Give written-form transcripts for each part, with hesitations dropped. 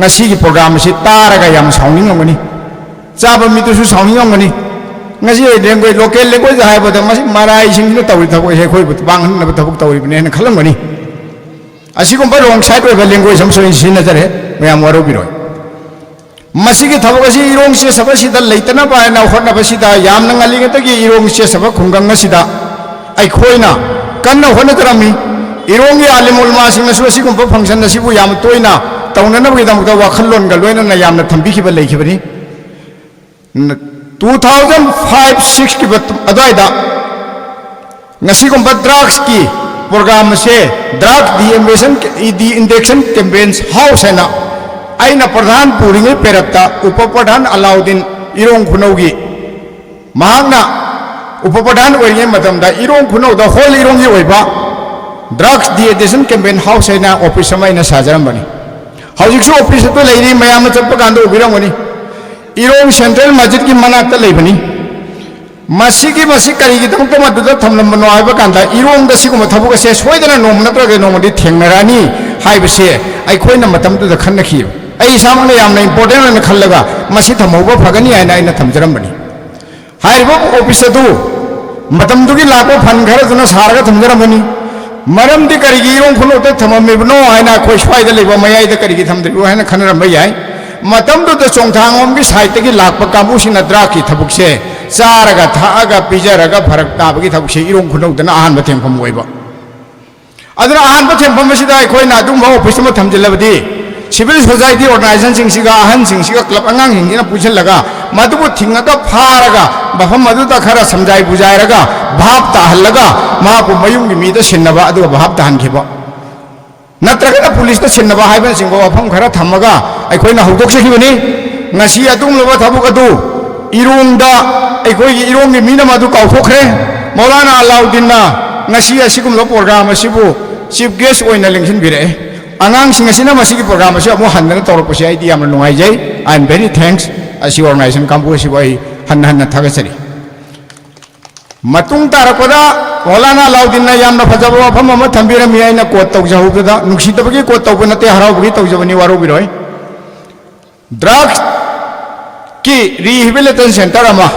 ngasi ki program si taraga yam sauningomani chaba mitusu sauningomani ngasi language local language hai bada masi marai sing no tawi thabo he khoi but bang na thabo tawi ne na khalangani asi ko ba wrong side ba language sam so sin na jare mayam waro biroi masi ki thabo si irong se saba sida leitana ba na hotna ba sida yam na ngali ta ki irong se saba khungang na sida ai khoina kanna hona tarami irong ya alimul ma sing na so si ko function na sibu yam toina tawna na ba dam ta wa khalon ga loina na yam na thambi ki ba lei ki bani 2005-6 की बात अदायदा नसी को drugs की programme से drug D induction campaigns house है ना आई ना प्रधान पूरी में पेरप्ता उप प्रधान अलाउद्दीन इरोंग खुनौगी महागना उप प्रधान ओरिये मतमदा इरोंग खुनौदा होल इरोंगी ओइबा drugs de addiction campaign house है ना ऑफिस में ना साजरम बनी हाउसिंग ऑफिस तो लेरी मयाम चप्पा कांदो उबिरंगनी इरोंग सेंट्रल मस्जिद की मनाक्ता लेबनी मसी की मसी करी की तमक मदुदा थमलमनो आइबा कांदा इरोंग द सिगुम थबुक से सोयदना नोम नत्रगे नोमदि थेंगरानी हाइबसे आई खोइना मतम दुदा खन्नखि आई सामने यामना इंपोर्टेंट न खल्लगा मसी थमौबा फगनी आइना आइना थमजरमबनी हाइबो ऑफिस दु मतम दुगी लाको फन घर दुना सारगा थमजरमबनी मरम दि करी की इरोंग खुनो त थममेबनो आइना खोइ स्वाइदा लेबा मयाइ द करी की थमदु आइना खनरम याय मतम दु चोंथांगोम की साइड की लाप काबू सिना ड्रग की थबुक से चारगा थागा पिजरगा फरक ताबगी थबुक से इरोंग खुनौदना अहान बथेंफम ओइबा अदना अहान बथेंफम सिदा अखोइना दुम ऑफिस में थमजिलबदी सिविल सोसाइटी ऑर्गेनाइजेशन सिंगसिगा अहन सिंगसिगा क्लब अंगांग हिंगिना पुछलगा मदुबु थिंगगा फारगा बफम मदुदा खरा समझाई बुझाइरगा भाप ताहलगा मापु मयुंगी मीदा सिन्नबा अदु भाप ताहनखिबा नत्रगना पुलिस तो सिन्नबा हाइबन सिंगो अफम खरा थमगा अखोइना हौदोक्सखिबनी ngasi atung loba thabuk adu irungda अखोई इरोंग की मीना मधु काउथोखरे मौलाना अलाउद्दीन ना ngasi asigum lo program asibu chief guest oina lengsin bire angang sing asina masigi program asi amu hanna tawrpasi ai di amna nungai jai I am very thanks asi organization kampu asibu ai hanna hanna thagasari matung tarapada मौलाना अलाउद्दीन ना यामना फजब वफम अमा थंबिरमी आइना coat तौजहुबदा नुक्सितबगी coat तौब नते हरावबगी तौजबनी वारो बिरोय drugs की rehabilitation centre अमा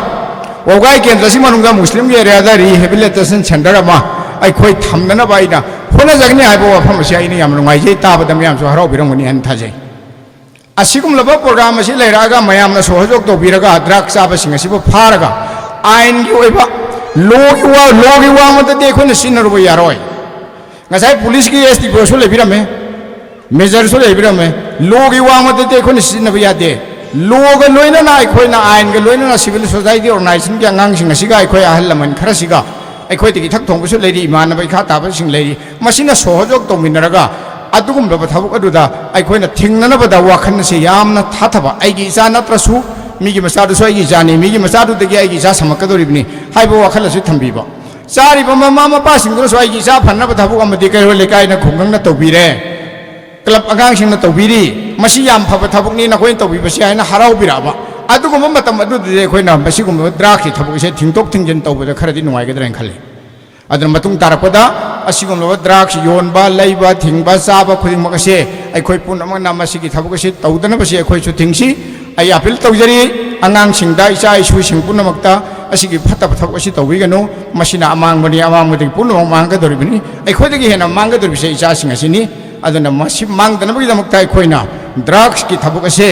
वगाई केंद्र सि मनुंगा मुस्लिम के area दा रिहेबिलिटेशन सेंटर अमा अखोई थमनना बाइना होना जगनी आइबो वफम से आइनी याम नुंगाइ जे ताबदा मयाम सो हराव बिरंगनी हन थाजे असिकुम लब प्रोग्राम असि लेरागा मयामना सहयोग तौबिरगा ड्रग्स चाबा सिंग असिबो फारगा आइन की ओइबा लोगी वा मत देखो न सिनरबो यारोय ngasai पुलिस की एसटी बसो लेबिरमे मेजर सो लेबिरमे लोगी वा मत देखो न सिनबो यादे लोग लोइना ना अखोइना आइन ग लोइना ना सिविल सोसाइटी ऑर्गेनाइजेशन के अंगांग सिंग सिगा अखोइ आहल लमन खरा सिगा अखोइ तिगी थक थोंबसो लेरि इमान बै खा ताब सिंग लेरि मसिना सहयोग तौमिनरगा अदुगुम लब थाबुक अदुदा अखोइना थिंगननबदा वाखन से यामना थाथबा आइगी इसा नत्रसु मीगी मसादु सो आइगी जानी मीगी मसादु दगी आइगी इसा समकदोरिबनी हाइबो वाखलसु थंबीबा चारिबा ममा मपा सिंगरो सो आइगी इसा फन्नब थाबुक अमदि कैरो लेकाइना खुंगंगना तौबिरे क्लब अगांग सिंगना तौबिरी मसी याम फब थाबुकनी नखोइन तौबिबसि आइना हराउबिराबा अदुगुम मतम अदुदे खोइना मसिगुम ड्रागि थाबुकसे थिंगतोक थिंजन तौबदा खरदि नुवाइगदरन खले अदन मतुंग तारपदा असिगुम लो ड्रागस योनबा लैबा थिंगबा चाबा खुदिमकसे अखोइ पुनमना मसिगी थाबुकसे तौदनबसे अखोइसु थिंगसि आई अपील तौजरी अंगांग सिंगदा इचा इशु सिंग पुनमकता असिगी फतब थबकसि तौबिगनो मसिना अमांगबनि अमांगबदि पुनम मांगदोरिबनि अखोइदगी हेना मांगदोरिबसे इचा सिंग असिनी अदना मसि मांगदनबगिदमकता अखोइना ड्रग्स की थबकसे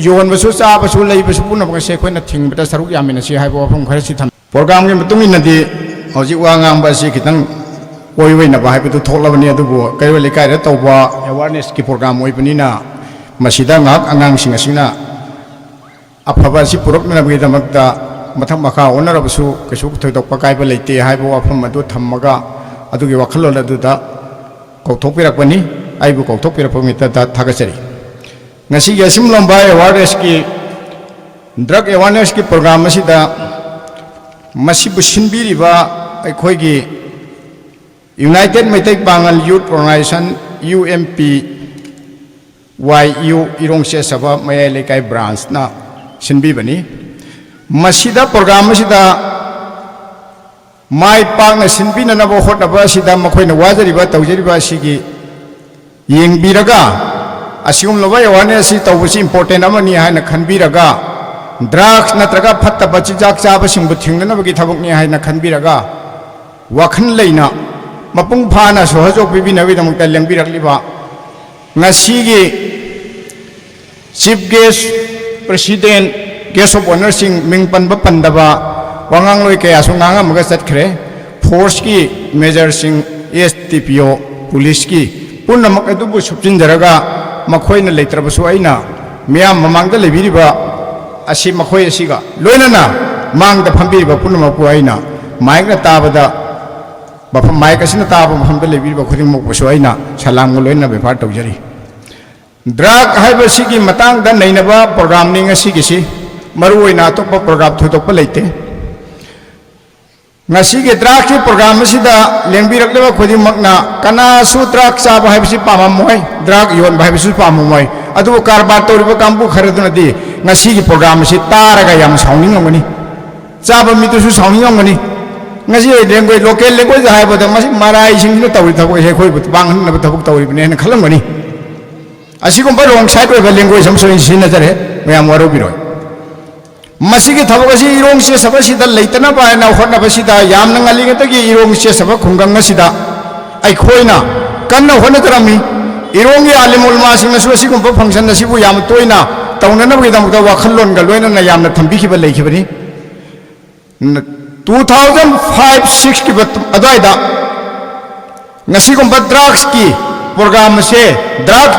योनबसु चाबसु लैबसु पुनमकसे अखोइना थिंगबदा सरुक यामिनसि हाइबो वफम खरसि थम प्रोग्राम के मतुंग इनदि हौजि वांगांबसि खितंग ओइवैना बाहाइबदु थोलबनि अदुबो कैरो लेकाइदा तौबा अवेयरनेस की प्रोग्राम ओइबनिना मसिदा ngak angang sing asina अफबा से पुरक्नबगिदमकता मथक मखा ओनरबसु कछु थोइदोकपा काइबा लेते हाइबो वाफम अदु थम्मगा अदुगी वखलोल अदुदा कौथोपिरकपनि आइबु कौथोपिरपमिता थागचरी ngasi yasim lomba awareness की ड्रग अवेयरनेस की प्रोग्राम असिदा मसिबु सिनबिरिबा अखोइगी United Meitei Bangal youth organisation UMP YU इरोंगसे सबा मयाइ लेकाइ ब्रांच ना सिनबिबनी मसिदा प्रोग्राम असिदा माइ पांगना सिनबिननबो होटबा असिदा मखोइना वाजरिबा तौजरिबा असिगी येंबिरगा असिगुम लबा अवेयरनेस तौबसी इम्पोर्टेंट अमनी हाइना खनबिरगा ड्रग्स नत्रगा फत्तबा चिजाक चाबसिंगबु थिंगनबगी थबकनी हाइना खनबिरगा वाखन लेना मपुंग फाना सहयोग पिबिनबीदमक्ता लेंबिरकलिबा ngasiगी chief guest president guest of honour Singh मिंगपनबा पंदबा वांगांग लोई कयासु ngangamga चटखरे फोर्स की मेजर सिंह एसटीपीओ पुलिस की पुनमक अदुबु सुपचिनजरगा मखोइना लेत्रबसु आइना मियाम ममांगदा लेबिरिबा असि मखोइ असिगा लोइनना मांगदा फंबिरिबा पुनमकु आइना माइकना ताबदा बफम माइक असिना ताबा मफमदा लेबिरिबा खुदिंगमकबसु आइना सलाम लोइना बेफार तौजरी ड्रग हाइबसिगी मतांगदा नैनबा प्रोग्राम निंग असिगिसि मरुओइना अतोप्पा प्रोग्राम थोदोप्पा लेते ngasiगी ड्रग की प्रोग्राम असिदा लेंबिरकलेबा खुदिंगमकना कनासु ड्रग चाबा हाइबसि पामामोय ड्रग योन हाइबसि पामामोय अदु कारबार तौरिबा कांबु खरदुनदि ngasiगी प्रोग्राम असि तारगा याम साउनिंगमगनि चाबा मिदुसु साउनिंगमगनि ngasi लैंग्वेज लोकल लैंग्वेज हाइबदा मसि माराइ सिंगिनो तौरि थबक हे खोइ बांगनब थबक तौरिबने न खलमगनि असिगुम्बा रोंग साइड ओइबा लैंग्वेज हम सोइन सिनजरे मयाम वरोबिरोय मसिगी थबक असि इरोंग से सबसिदा लेतना बायना होनबसिदा यामना ngaligatagi इरोंग से सब खुंगंग असिदा ai khoina kanna honadrami इरोंगी आलिमुल मासिंग नसु असिगुम्बा फंक्शन असिबु याम तोइना तौननबगी दमकता वाखल्लोन गा लोइना ना यामना थंबिखिबा लेखिबनि 2005-6 की अदवाइदा ngasiगुम्बा ड्रग्स की प्रोग्राम से ड्रग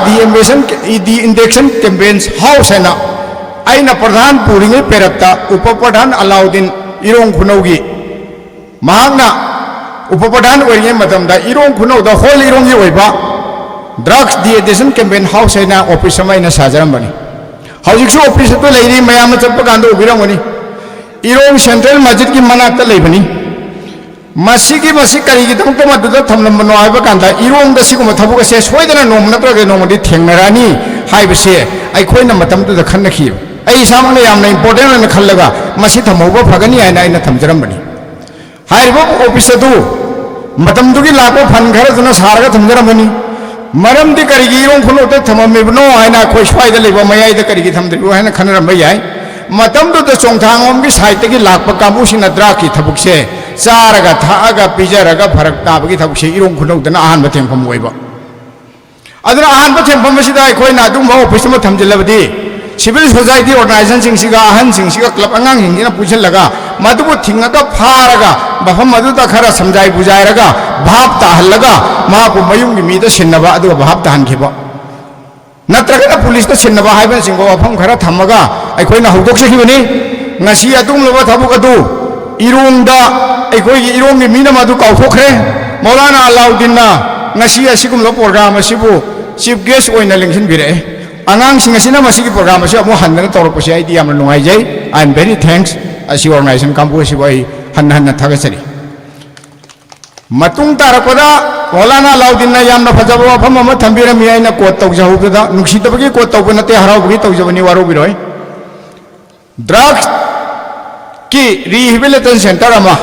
डी इंजेक्शन कैंपेन्स हाउस है अना प्रधान पूरी पेरक्ता उप प्रधान अलाउद्दीन इरोंग खुनौगी उप प्रधान इरोंग खुनौद होल इरोंगी ड्रग्स डी इंजेक्शन कैंपेन हाउस है ऑफिस साजरबनी हजिक ऑफिस तो लेरी मैम चप्पकान उबीरमनी इरोंग सेंट्रल मस्जिद की मनाक्ता लेबनी मसीगी मसी करीगिदमक मदुदा थमलमनो हाइबकांदा इरोंग दसिगुम थबुक से सोइदना नोम नत्रगे नोमदि थेंगनरानी हाइबसे अइखोइना मतमदुदा खन्नखि अइ सामने यामना इंपोर्टेंट न खल्लगा मसी थमौबा फगनी आइना आइना थमजरमबनी हाइबो ऑफिस अदु मतमदुगी लाको फन खरदुना सारगा थमजरमबनी मरमदि करीगी इरोंग खुलोते थममेबनो आइना खोइ स्वाइदा लेबा मयाइदा करीगी थमदरिबो हाइना खनरमबा याय मतमदुदा चोंथांगोमगी साइडगी लाकपा कांबुसिना ड्रगकी थबुकसे चारगा थागा पिजरगा फरक ताबगी थबुकसे इरोंग खुनौदना अहानबा थेंफम ओइबा अदुना अहानबा थेंफम असिदा अइखोइना अदुमबा ऑफिस अमा थमजिल्लबदि सिविल सोसाइटी ऑर्गेनाइजेशन सिंगसिगा अहन सिंगसिगा क्लब अंगांग हिंगिना पुछलगा मदुबु थिंगगा फारगा बफम मदुदा खरा समझाइ बुजाइरगा भाब ताहल्लगा माबु मयुंगी मीदा सिन्नबा अदुगा भाब ताहनखिबा नत्रगना पुलिस तो सिन्नबा हाइबन सिंगो वफम खरा थमगा अइखोइना हौदोकसखिबनि ngasi अदुमलबा थबुक अदु इरोंगदा अइखोइगी इरोंगी मीना मदु काउथोखरे मौलाना अलाउद्दीनना ngasi असिगुमलो प्रोग्राम असिबु चीफ गेस्ट ओइना लिंगसिनबिरे आंगांसिंग असिना मसिगी प्रोग्राम असि अमु हन्नना तौरपसि आइदि यामना नुंगाइजै आई एम वेरी थैंक्स असि ऑर्गेनाइजेशन कांबु असिबु आई हन्ना थागसरि मतुंग तारपदा मौलाना अलाउद्दीन यामना फजबा वफम अमा थंबिरमि आइना कोट तौजहुबदा नुक्सितबगी कोट तौब नते हराउबगी तौजबनि वारोबिरोय ड्रग्स की रिहेबिलिटेशन सेंटर अमा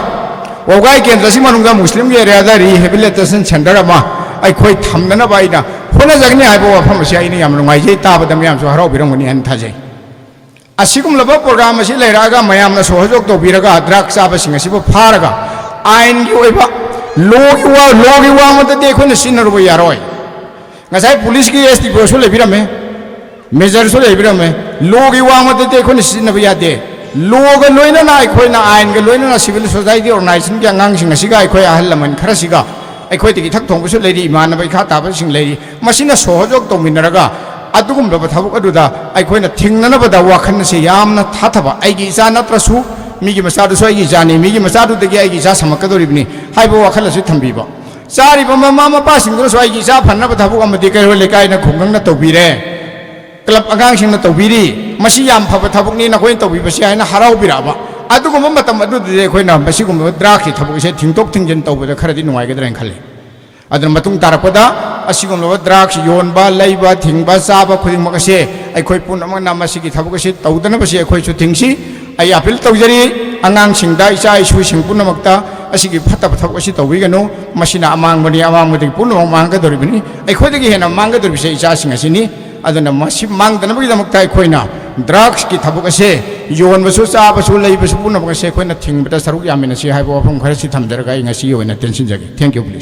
वगाई केंद्र सि मनुंगा मुस्लिम के एरिया दा रिहेबिलिटेशन सेंटर अमा अइखोइ थमनना बाइना होना जगनि आइबो वफम से आइनि याम नुंगाइजै ताबदा मयामसु हराउबिरमगनि हन थाजै असिगुमलबा प्रोग्राम असि लेरागा मयामना सहयोग तौबिरगा ड्रग्स चाबसिंग असिबो फारगा आइन की ओइबा लोगी वा मददि अइखोइना सिनरुबो यारोय ngasai पुलिस की एसटीपीओ सु लेबिरमे मेजर सु लेबिरमे लोगी वा मददि अइखोइना सिनबो यादे लोग लोइना अइखोइना आइन ग लोइना सिविल सोसाइटी ऑर्गेनाइजेशन के अंगांसिंग असिगा अइखोइ अहल लमन खरसिगा अइखोइ तिगि थक थोंबसु लेरि इमानबा इखा ताबसिंग लेरि मसिना सहयोग तौमिनरगा अदुगुमबा थबक अदुदा अइखोइना थिंगननबदा वाखन से यामना थाथबा आइगी इचा नत्रसु मीगी मसादुसु आइगी जानि मीगी मसादुदगी आइगी इचा समकदोरिबनि हाइबो वाखलसु थंबिबा चारिबा ममा मपासिंगदुसु आइगी इचा फन्नबा थबक अमदि कैरो लेकाइना खुंगंगना तौबिरे क्लब अंगांसिंगना तौबिरि मसि याम फबा थबकनि नखोइ तौबिबसि हाइना हराउबिराबा अदुगुम्बा मतम अदुदि अइखोइना मसिगुम्बा ड्रग्सि थबकसे थिंतोक थिंजन तौबदा खरदि नुंगाइगद्राइन खल्ले अदुन मतुंग तारपदा असिगुम्बा ड्रग्स योनबा लैबा थिंगबा चाबा खुदिंगमकसे अइखोइ पुनमना मसिगी थबकसे तौदनबसि अइखोइसु थिंगसि आई अपील तौजरी अंगांसिंगदा इचा इसुसिंग पुनमक्ता असिगी फत्तब थबकसे तौबिगनु मसिना अमांगबनि अमांगबदि पुनम मांगदोरिबनि अइखोइदगी हेना मांगदोरिबिसे इचासिंग असिनि ꯑꯗꯨꯅ ꯃꯁꯤ ꯃꯥꯡꯗꯅꯕꯒꯤꯗꯃꯛꯇ ꯑꯩꯈꯣꯏꯅ ꯗ꯭ꯔꯒꯁꯀꯤ ꯊꯕꯛ ꯑꯁꯦ ꯌꯣꯟꯕꯁꯨ ꯆꯥꯕꯁꯨ ꯂꯩꯕꯁꯨ ꯄꯨꯝꯅꯃꯛ ꯑꯁꯦ ꯑꯩꯈꯣꯏꯅ ꯊꯤꯡꯕꯗ ꯁꯔꯨꯛ ꯌꯥꯃꯤꯟꯅꯁꯤ ꯍꯥꯏꯕ ꯋꯥꯐꯝ ꯈꯔꯁꯤ ꯊꯝꯖꯔꯒ ꯑꯩ ꯉꯁꯤꯒꯤ ꯑꯣꯏꯅ ꯇꯦꯟꯁꯤꯟꯖꯒꯦ ꯊꯦꯡꯛ ꯌꯨ ꯄ꯭ꯂꯤꯖ